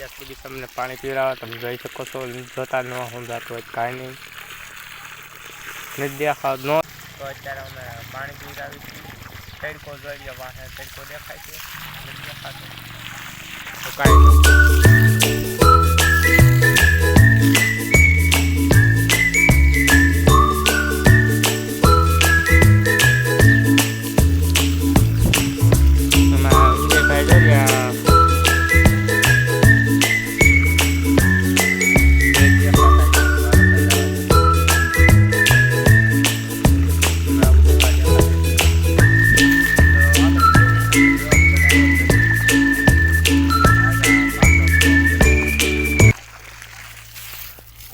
ત્યાં સુધી તમને પાણી પીવડાવવા તમે જોઈ શકો છો. જોતા ન સમજાતું હોય કાંઈ નહીં, નથી દેખાવ ન તો અત્યારે અમે પાણી પીવડાવી છીએ. તડકો જોઈ લો, વાહે તડકો દેખાય છે, નથી દેખાતો તો કાંઈ નહીં.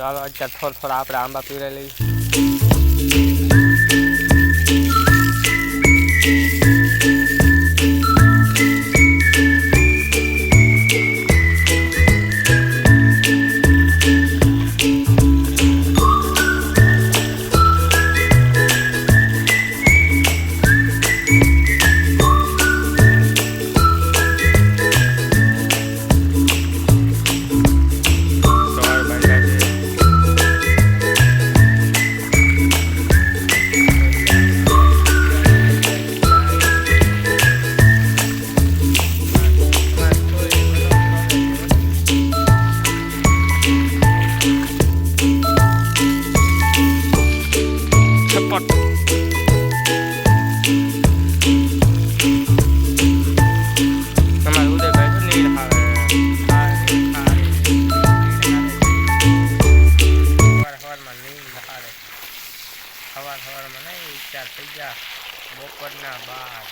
ચાલો અત્યારે થોડા આપણે આંબા પીવડાવી લઈએ. સવારમાં નહીં 4 થઈ ગયા, બપોરના 12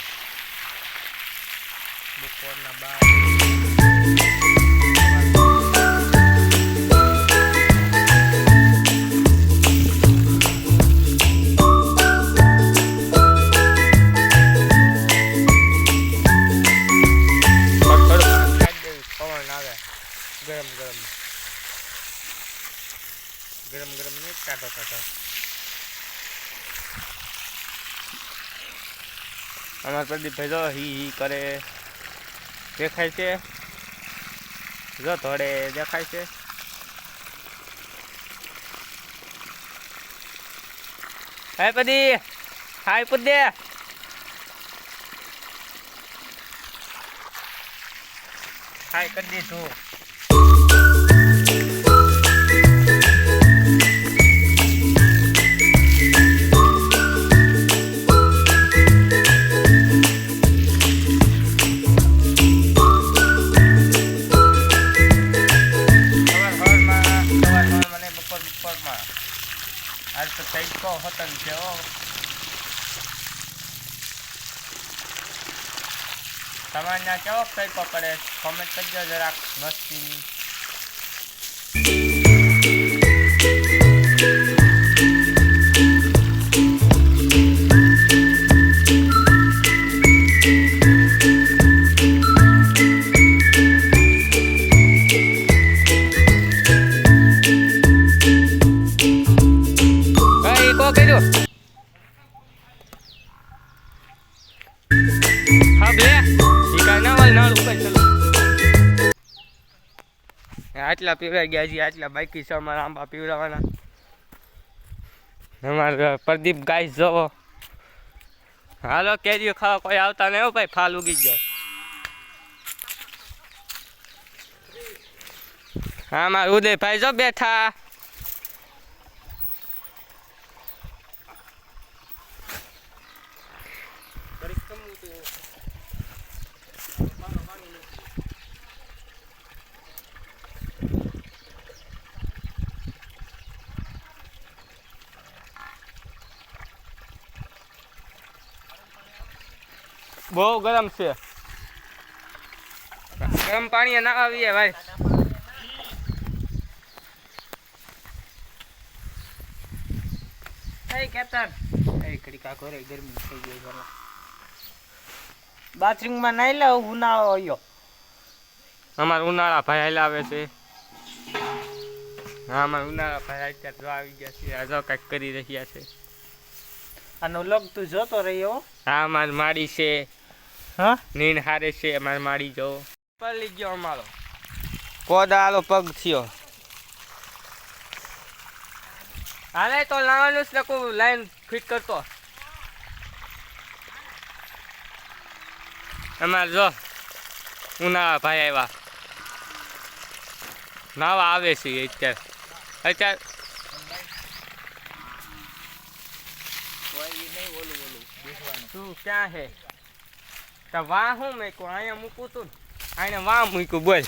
ગરમ નહીં કાઢો અમારા પ્રદીપભાઈ જો હી કરે દેખાય છે, જો થોડે દેખાય છે. હાય પદી, હાય પુદે, હાય કરી દીધું. આજ તો તડકો હોતન છે. તમારે કેવો તડકો પડે કોમેન્ટ કરજો જરાક મસ્તી. આટલા પીવડાઈ ગયા છે, આટલા બાકી છે અમારા આંબા પીવડાવવાના. અમારા પ્રદીપ ગાય જોવો. હાલો કેરીઓ ખાવા કોઈ આવતા નહીં ભાઈ, ફાલ ઉગી ગયો. હા મારા ઉદયભાઈ જો બેઠા. બહુ ગરમ છે, ગરમ પાણી ના આવીએ ભાઈ. બાથરૂમમાં નાઈ લો, ઉનાળો આવ્યો. અમારે ઉનાળા ભાઈ હાલ આવે છે. હા અમારે ઉનાળા ભાઈ અત્યારે જો આવી ગયા છે, જો કંઈક કરી રહ્યા છે. આનો લોક તું જોતો રહ્યો. હા અમારી માડી છે. હા નીણ હારે છે અમારી માડી જો. પલી ગયો અમારો કોદાળો પગ થયો. હાલે તો લાવવાનું છે ને લાઈન ફિટ કરતો. અમારે જો ઉનાળા ભાઈ આવ્યા નાવા આવે છે અત્યારે તું ક્યાં છે તો વાહ હું મૂક્યું અહીંયા મૂકું તું અહીંયા વાહ મૂક્યું બોલ.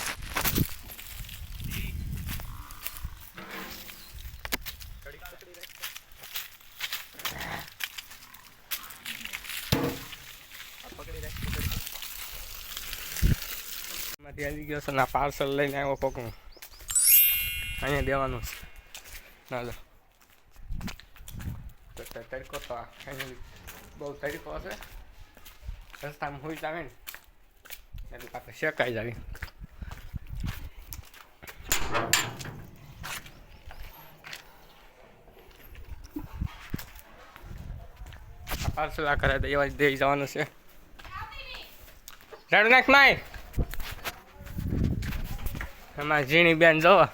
માંથી આવી ગયો છે ને પાર્સલ લઈને આવ્યો કોકનું અહીંયા દેવાનું છે. ના લો તો તડકો તો અહીંયા બહુ તડકો હશે રસ્તામાં હોઈ જાવે ને એટલે આપણે શેકાઈ જાવી. પાર્સલ આ કરે તો એવા જ દઈ જવાનું છે. રડ નાખ માય અમારી ઝીણી બેન જોવો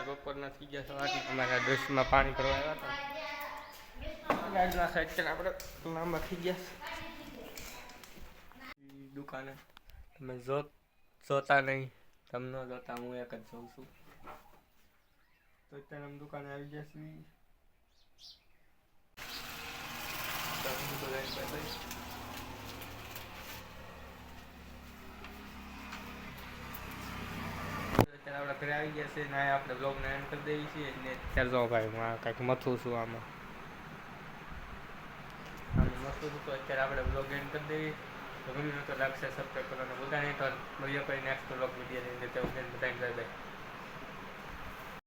બપોરના થઈ ગયા સવારથી અમારા ડોશમાં પાણી ભરવા આવ્યા હતા. ગાડના સાઈડ છે આપણે લાંબા થઈ ગયા દુકાને. તમે જોતા નહીં, તમને જોતા હું એક જ જોઉં છું. તો અત્યારે અમે દુકાને આવી ગયા છીએ. આપણે ઘરે આવી ગયા છે ને આપણે બ્લોગને એન્ડ કરી દઈએ છીએ. એટલે અત્યારે જો ભાઈ હું આ કાંઈક મથું છું આમાં મથું છું. તો અત્યારે આપણે બ્લોગ એન્ડ કરી દઈએ. તો વિડીયો તો લાગશે સબસ્ક્રાઈબ કરવાનું ભૂલતા નહીં. તો મળીએ પછી નેક્સ્ટ બ્લોગ વિડીયો બધાને બાય બાય.